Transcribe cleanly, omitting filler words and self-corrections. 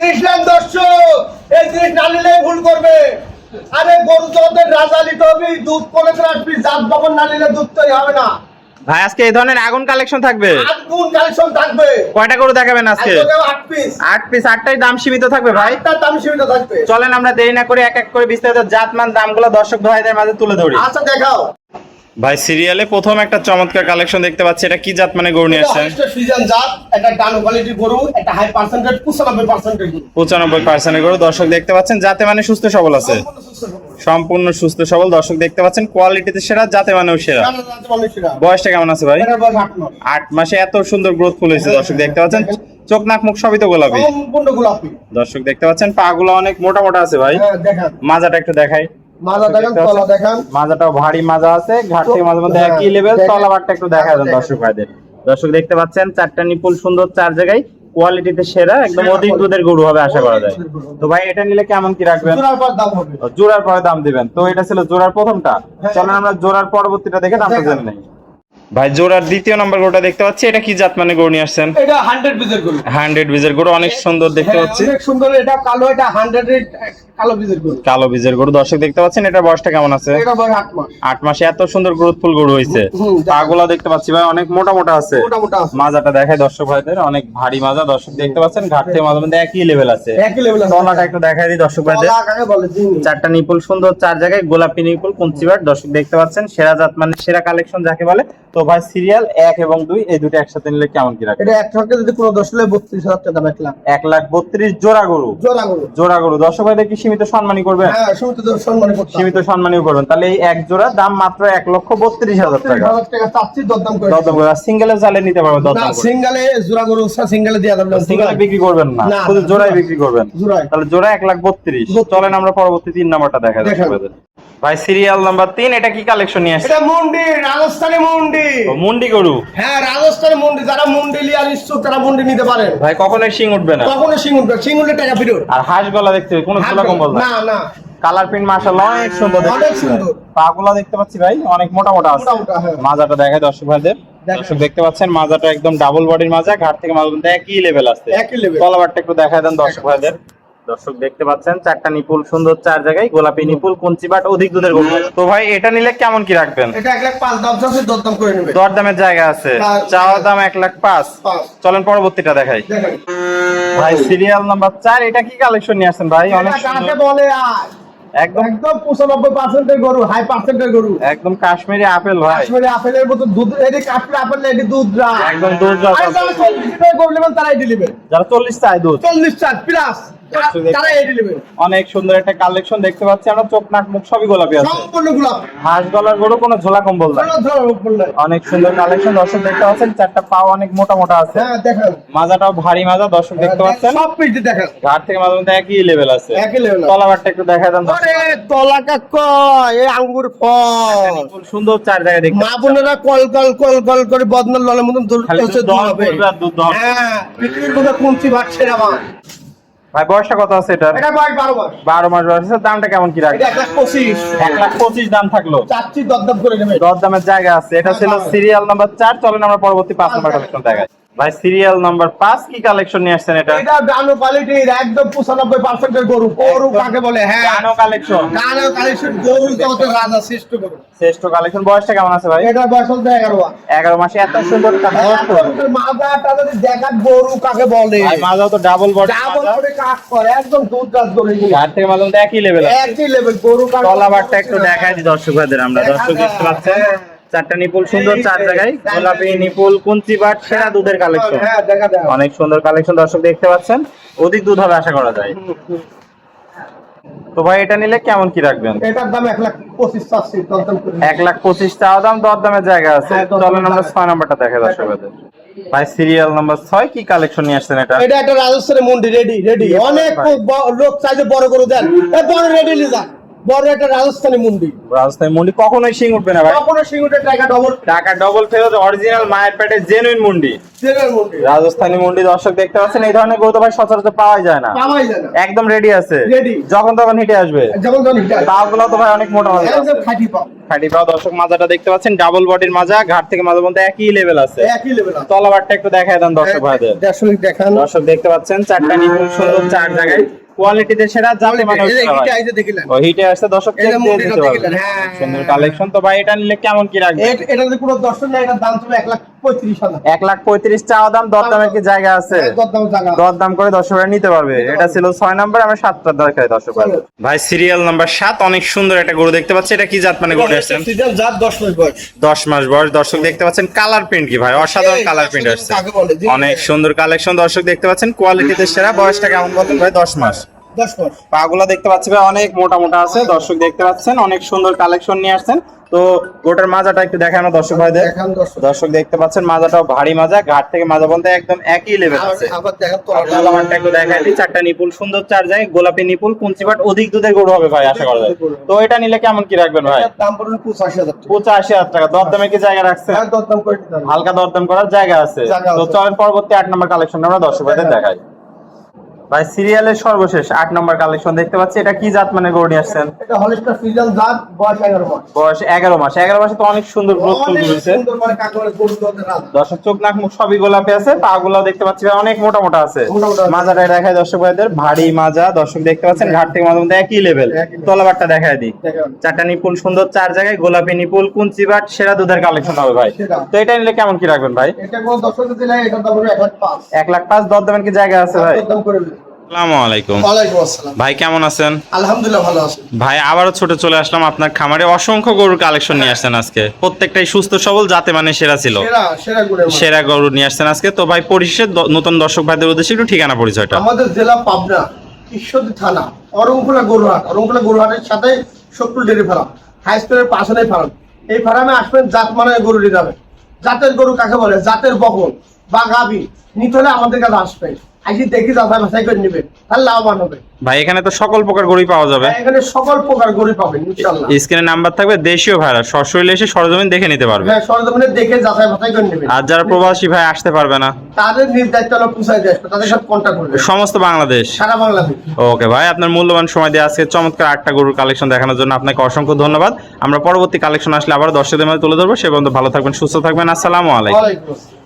জিনিস নেন দর্শক, এই জিনিস না নিলে ভুল করবে। আরে গরু জগতের রাজা নিতে হবে, দুধ করে আসবি, জাত বাবন না নিলে দুধ তৈরি হবে না। ভাই আজকে এই ধরনের আগুন কালেকশন থাকবে, আগুন কালেকশন থাকবে। কয়টা গরু দেখাবেন আজকে? 8 পিস। 8 পিস, 8টাই দাম সীমিত থাকবে ভাই। তার দাম সীমিত থাকবে। চলেন আমরা দেরি না করে এক এক করে বিস্তারিত জাতমান দামগুলো দর্শক ভাইদের মাঝে তুলে ধরি। আচ্ছা দেখাও ভাই সিরিয়ালে প্রথম একটা চমৎকার কালেকশন দেখতে পাচ্ছি, এটা কি জাত মানে গরু নিয়ে আসছেন? এটা ফ্রিজিয়ান জাত, এটা ডানো কোয়ালিটির গরু, এটা হাই পার্সেন্টেজ 95% গরু। 95% গরু দর্শক দেখতে পাচ্ছেন, যাতে মানে সুস্থ সবল আছে, সম্পূর্ণ সুস্থ সবল। দর্শক দেখতে পাচ্ছেন কোয়ালিটিতে সেরা, যাতে মানেও সেরা। বয়সটা কেমন আছে ভাই? 8 মাসে এত সুন্দর গ্রোথ ফুল হয়েছে। দর্শক দেখতে পাচ্ছেন চোখ নাক মুখ সবই তো গোলাপি। সম্পূর্ণ গোলাপি। দর্শক দেখতে পাচ্ছেন পা গুলো অনেক মোটা মোটা আছে ভাই। হ্যাঁ দেখেন, মাজাটা একটু দেখাই। মাজা দেখেন, তলা দেখেন। মাজাটাও ভারী মাজা আছে, ঘাট থেকে মাঝে মধ্যে একই লেভেল। তলাবারটা একটু দেখা দেন দর্শক ভাইদের। দর্শক দেখতে পাচ্ছেন চারটা নিপুল সুন্দর, 4 জায়গায় কোয়ালিটিতে সেরা, একদম অধিক দুধের গরু হবে আশা করা যায়। তো ভাই এটা নিলে কেমন কি রাখবেন? জোড়ার পর দাম হবে। জোড়ার পরে দাম দিবেন। তো এটা ছিল জোড়ার প্রথমটা, চলেন আমরা জোড়ার পরবর্তীটা দেখে দামটা জেনে নেই। ভাই জোড়ার দ্বিতীয় নাম্বার গরুটা দেখতে পাচ্ছি, এটা কি জাত মানে গরু নিয়ে আসছেন? এটা 100 বীজের গরু। 100 বীজের গরু, অনেক সুন্দর দেখতে পাচ্ছি। অনেক সুন্দর, এটা কালো, এটা 100 এর কালো বীজের গরু। কালো বীজের গরু দর্শক দেখতে পাচ্ছেন, এটা বয়সটা কেমন আছে? এটা বয়স 8 মাস। 8 মাসে এত সুন্দর গ্রোথফুল গরু হয়েছে। পাগুলা দেখতে পাচ্ছি ভাই অনেক মোটা মোটা আছে। মোটা মোটা আছে। মাজাটা দেখায় দর্শক ভাইদের, অনেক ভারী মাজা। দর্শক দেখতে পাচ্ছেন ঘাট থেকে মাঝে মধ্যে একই লেভেল আছে। একই লেভেল আছে। তলাটা একটু দেখাই দিই দর্শক ভাইদের। তলা কাকে বলে জিনি। চারটা নিপুল সুন্দর, 4 জায়গায় গোলাপি নিপুল কুঞ্চিবার। দর্শক দেখতে পাচ্ছেন সেরা জাত মানে সেরা কালেকশন যাকে বলে। তো ভাই সিরিয়াল 1 এবং 2 এই দুটো একসাথে নিলে কেমন কি রাখবে? এটা এক সঙ্গে যদি কোনো 10 হলে 32,000 টাকা দাম রাখলাম। 1,32,000 জোড়া গরু। জোড়া গরু। জোড়া গরু দর্শক ভাইদের কি সীমিত সম্মানী করবেন? হ্যাঁ, সীমিত সম্মান করতে হবে। সীমিত সম্মানীও করবেন। তাহলে এই এক জোড়া দাম মাত্র 1,32,000 টাকা। 30,000 টাকা চাচ্ছি, দরদাম করে। দরদাম করে সিঙ্গেলে চালে নিতে পারবে না, দরদাম করে। সিঙ্গেলে জোড়া গরু সিঙ্গেলে দিয়ে দেব না। সিঙ্গেলে বিক্রি করবেন না, না, শুধু জোড়াই বিক্রি করবেন। জোড়াই। তাহলে জোড়া 1,32,000। চলেন আমরা পরবর্তী 3 নাম্বারটা দেখা যাচ্ছে আপনাদের। ভাই সিরিয়াল নাম্বার 3, এটা কি কালেকশন নিয়ে আসছে? এটা মুন্ডি, রাজস্থানী মুন্ডি। ও, মুন্ডি গরু। হ্যাঁ, রাজস্থানী মুন্ডি। যারা মুন্ডি লিয়ার ইচ্ছুক তারা মুন্ডি নিতে পারেন। ভাই কখনোই শিং উঠবে না। কখনো শিং উঠবে, শিং উঠলে টাকা ফেরত। আর হাঁস গলা দেখতে কোনো ছোলা কম্বল না। না না, কালার প্রিন্ট মাশাআল্লাহ অনেক সুন্দর দেখতে। অনেক সুন্দর। পাগুলা দেখতে পাচ্ছি ভাই অনেক মোটা মোটা আছে। মোটা মোটা, হ্যাঁ। মাজাটা দেখায় দর্শক ভাইদের। দর্শক দেখতে পাচ্ছেন মাজাটা একদম ডাবল বডির মাজা, ঘাট থেকে মাঝে মধ্যে একই লেভেল আছে। একই level। তলাবারটা একটু দেখায় দেন দর্শক ভাইদের। দর্শক দেখতে পাচ্ছেন চারটা নিপুল সুন্দর, 4 জায়গায় গোলাপি নিপুল কুঞ্চিবাট, অধিক দুধের গরু। তো ভাই এটা নিলে কেমন কি রাখবেন? এটা 1,05,000 দাম চাচ্ছে, দরদাম করে নেবে। দরদামের জায়গা আছে, চাওয়া দাম 1,05,000। চলেন পরবর্তীটা দেখাই। দেখেন, ভাই সিরিয়াল নাম্বার 4, এটা কি কালেকশন নিয়ে আসছেন ভাই? অনেক এটা কাকে সুন্দর, বলে আজ? একদম একদম 95% এর গরু, হাই পার্সেন্টের গরু। একদম কাশ্মীরি আপেল ভাই। কাশ্মীরি আপেলের মতো দুধ, এটি কাশ্মীরি আপেল না, এটি দুধ রা। একদম দুধ রা। আর যারা 40 টাকা গরু নেবেন তারাই ডেলিভারি। যারা 40 চায় দুধ, 40 টাকা প্লাস তারাই ডেলিভারি। অনেক সুন্দর একটা কালেকশন দেখতে পাচ্ছি আমরা। চোখ নাক মুখ সবই গোলাপি আছে। সম্পূর্ণ গোলাপ। হাঁস গলার গরু, কোনো ঝোলা কম্বল নাই। হ্যাঁ অনেক সুন্দর কালেকশন দর্শক দেখতে পাচ্ছেন। চারটা পাও অনেক মোটা মোটা আছে। দেখেন, মাজাটাও ভারী মাজা দর্শক দেখতে পাচ্ছেন। সব পিস দেখেন, ঘাট থেকে মাঝে মধ্যে একই লেভেল আছে। একই level আছে। তলাবারটা একটু দেখা দেন দর্শক। আরে তলা কাকা, এই আঙ্গুর ফল। খুব সুন্দর 4 জায়গায় দেখতে মা বোনেরা কল কল কল কল করে বদনার ললের মতন দৌড় খালি করছে, দুধ দুধ দহন হবে। করবে আর দুধ দহন। হ্যাঁ, পৃথিবীর মধ্যে কুঞ্চি ভাগছে না আমার। ভাই বয়সটা কত আছে এটা? এটা বয়স 12 মাস। 12 মাস বয়স আছে। দামটা কেমন কি রাখবে? এটা 1,25,000। 1,25,000 দাম থাকলো। চাচ্ছি, দরদাম করে নেবে। দরদামের জায়গা আছে। এটা ছিল সিরিয়াল নাম্বার 4। চলেন আমরা পরবর্তী 5 নাম্বার কালেকশন দেখাই। ভাই সিরিয়াল নাম্বার 5, কি কালেকশন নিয়ে আসছেন এটা? এটা ডানো কোয়ালিটির একদম 95% এর গরু। গরু কাকে বলে? হ্যাঁ, ডানো কালেকশন। ডানো কালেকশন গরু জগতের রাজা, শ্রেষ্ঠ গরু। শ্রেষ্ঠ কালেকশন। বয়সটা কেমন আছে ভাই? এটা বয়স হচ্ছে 11 মাস। 11 মাসে এত সুন্দর মাজাটা যদি দেখার গরু কাকে বলে? ভাই মাজাও তো ডাবল বডি। ডাবল করে কাজ করে, একদম দুধ রাজ গরু। ঘাট থেকে মাঝে মধ্যে একই লেভেল আছে। একই লেভেল গরু কাকে বলে? তলাবারটা একটু দেখাই দিই দর্শকদের আমরা। দর্শক দেখতে পাচ্ছেন চারটা নিপুল সুন্দর, 4 জায়গায় গোলাপি নিপুল কুঞ্চিবাট, সেরা দুধের কালেকশন। হ্যাঁ, দেখা যায়। অনেক সুন্দর কালেকশন দর্শক দেখতে পাচ্ছেন। অধিক দুধ হবে আশা করা যায়। তো ভাই এটা নিলে কেমন কি রাখবেন? এটার দাম 1,25,000 চাচ্ছি, দরদাম করে নেবে। 1,25,000 চাওয়া দাম, দরদামের জায়গা আছে। হ্যাঁ, দরদামের চলেন আমরা জায়গা। 6 নাম্বারটা দেখে দর্শকদের। ভাই সিরিয়াল নাম্বার 6, কি কালেকশন নিয়ে আসছেন এটা? এটা একটা রাজস্থানের মন্ডি, রেডি রেডি। অনেক লোক চাইছে বড় গরু দেন, এই বড় রেডি নিয়ে যান। বড় একটা রাজস্থানী মুন্ডি। রাজস্থানী মুন্ডি কখনোই শিং উঠবে না ভাই, কখনো সিঙ্গুটের টাকা ডবল। টাকা ডবল ফেরত, অরিজিনাল মায়ের পেটে জেনুইন মুন্ডি, জেনারেল মুন্ডি রাজস্থানী মুন্ডি। দর্শক দেখতে পাচ্ছেন এই ধরনের গরু তো ভাই সচরাচর পাওয়াই যায় না, পাওয়াই যায় না। একদম রেডি আছে, Ready। যখন তখন হিটে আসবে। যেমন ধরুন এটা পাগুলো তো ভাই অনেক মোটা হবে, একদম খাঁটি পাও, খাঁটি পাও। দর্শক মাজাটা দেখতে পাচ্ছেন ডাবল বডির মাজা, ঘাট থেকে মাজা পর্যন্ত একই লেভেল আছে। একই লেভেল আছে। তলাবারটা একটু দেখায় দেন দর্শক ভাইদের। আসলে দেখান দর্শক দেখতে পাচ্ছেন চারটা নিপুণ সুন্দর, চার জায়গায় কোয়ালিটিতে সেরা, যাতে মানে এই যে এটা আইতে দেখিলেন, ও হিটে আসছে দর্শক এই যে check দিয়ে মুন্ডিটা দিতে পারবে। দেখিলেন, হ্যাঁ সুন্দর কালেকশন। তো ভাই এটা নিলে কেমন কি রাখবে? এটাতে কোনো দর্শন নাই, এটার দাম ছিল 1,35,000। 1,35,000 চাওয়া দাম, দরদামের কি জায়গা আছে? দরদাম জায়গা আছে। দরদাম করে দর্শকরা নিতে পারবে। এটা ছিল 6 নাম্বার, আমরা 7টার দরকার দর্শক ভাই। সিরিয়াল নাম্বার 7 অনেক সুন্দর একটা গরু দেখতে পাচ্ছি। এটা কি জাত মানে গরু আসছেন? সিজন জাত 10 মাস বয়স। 10 মাস বয়স। দর্শক দেখতে পাচ্ছেন কালার প্রিন্ট কি ভাই, অসাধারণ কালার প্রিন্ট আসছে, কাকে বলে? অনেক সুন্দর কালেকশন। দর্শক দেখতে পাচ্ছেন কোয়ালিটিতে সেরা। বয়সটা কেমন বলতেন ভাই? 10 মাস। 10 মাস। পাগুলা দেখতে পাচ্ছি ভাই অনেক মোটা মোটা আছে। দর্শক দেখতে পাচ্ছেন অনেক সুন্দর কালেকশন নিয়ে আসছেন। তো গোটার মাজাটা একটু দেখানো দর্শক ভাইদের। দেখান দর্শক। দর্শক দেখতে পাচ্ছেন মাজাটাও ভারী মাজা, ঘাট থেকে মাজা বলতে একদম একই লেভেল আছে। আবার দেখান তো তলাবারটা একটু দেখাইলি, চারটা নিপুল সুন্দর, চার জায়গায় গোলাপি নিপুল, কুঞ্চিবাট, অধিক দুধের গরু হবে ভাই আশা করা যায়। তো এটা নিলে কেমন কি রাখবেন ভাই? এটার দাম পড়বে 85,000 টাকা। 85,000 টাকা। দরদামে কি জায়গা রাখছে? হ্যাঁ, দরদাম করে দিতে হবে। হালকা দরদাম করার জায়গা আছে। জায়গা তো আছে। চলেন পরবর্তী 8 নম্বর কালেকশন আমরা দর্শক ভাইদের দেখাই। ভাই সিরিয়ালের সর্বশেষ 8 নম্বর কালেকশন দেখতে পাচ্ছি। এটা কি জাত মানে গরু নিয়ে আসছেন? এটা হলিস্টার ফ্রিজিয়ান জাত, বয়স 11 মাস। বয়স 11 মাস। 11 মাসে তো অনেক সুন্দর গ্রোথ অনেক হয়েছে। সুন্দর মানে কাকে বলে গরু দুধের রাজা। দর্শক চোখ নাক মুখ সবই গোলাপি আছে, পা গুলাও দেখতে পাচ্ছি ভাই অনেক মোটা মোটা আছে। মোটা মোটা আছে। মাজাটা দেখায় দর্শক ভাইদের, ভারী মাজা। দর্শক দেখতে পাচ্ছেন ঘাট থেকে মাঝে মধ্যে একই লেভেল। একই level। তলাবারটা দেখায় দিই, দেখান। চারটা নিপুল সুন্দর, চার জায়গায় গোলাপি নিপুল, কুঞ্চিবাট, সেরা দুধের কালেকশন হবে ভাই। সেরা। তো এটা নিলে কেমন কি রাখবেন ভাই? এটা কোন দর্শক দিলে এটার দাম পড়বে 1,05,000। 1,05,000। দরদামের কি জায়গা আছে ভাই? দরদাম করে দিন। আসসালামু আলাইকুম ওয়ালাইকুম আসসালাম। ভাই, কেমন আছেন? আলহামদুলিল্লাহ ভালো আছি। ভাই আবারও ছোট চলে আসলাম আপনার খামারে। অসংখ্য গরুর কালেকশন নিয়ে আসছেন আজকে, প্রত্যেকটাই সুস্থ সবল, যাতে মানে সেরা ছিল। সেরা সেরা গুড়ের মাল। সেরা গরু নিয়ে আসছেন আজকে। তো ভাই পরিশেষে নতুন দর্শক ভাইদের উদ্দেশ্যে একটু ঠিকানা পরিচয়টা। আমাদের জেলা পাবনা, ঈশ্বরদী থানা, অরংখোলা গরুহাট। অরংখোলা গরুহাটের সাথে শত্রুল ডেয়ারি ফার্ম, হাই স্কুলের পাশে ফার্ম। এই ফার্মে আসবেন, জাত মানে গরু নিতে হবে। জাতের গরু কাকে বলে? জাতের বকন বা গাভী নিতে হলে আমাদের কাছে আসবেন, আসি দেখি যাচাই বাছাই করে নেবেন, তাহলে লাভবান হবে। ভাই এখানে তো সকল প্রকার গরুই পাওয়া যাবে, এখানে সকল প্রকার গরু পাবেন ইনশাআল্লাহ। স্ক্রিনে নাম্বার থাকবে, দেশীয় ভাইরা সরাসরি এসে সরজমিন দেখে নিতে পারবে। হ্যাঁ, সরজমিনে দেখে যাচাই বাছাই করে নেবেন। আর যারা প্রবাসী ভাই আসতে পারবে না, তাদের নিজ দায়িত্ব হলো পুষাই দিয়ে আসবে, তাদের সাথে কন্ট্যাক্ট করবে সমস্ত বাংলাদেশ। সারা বাংলাদেশ। ওকে ভাই, আপনার মূল্যবান সময় দিয়ে আজকে চমৎকার 8টা গরুর কালেকশন দেখানোর জন্য আপনাকে অসংখ্য ধন্যবাদ। আমরা পরবর্তী কালেকশন আসলে আবার দর্শকদের মধ্যে তুলে ধরবো। সে পর্যন্ত ভালো থাকবেন, সুস্থ থাকবেন। আসসালামু আলাইকুম। ওয়ালাইকুম আসসালাম।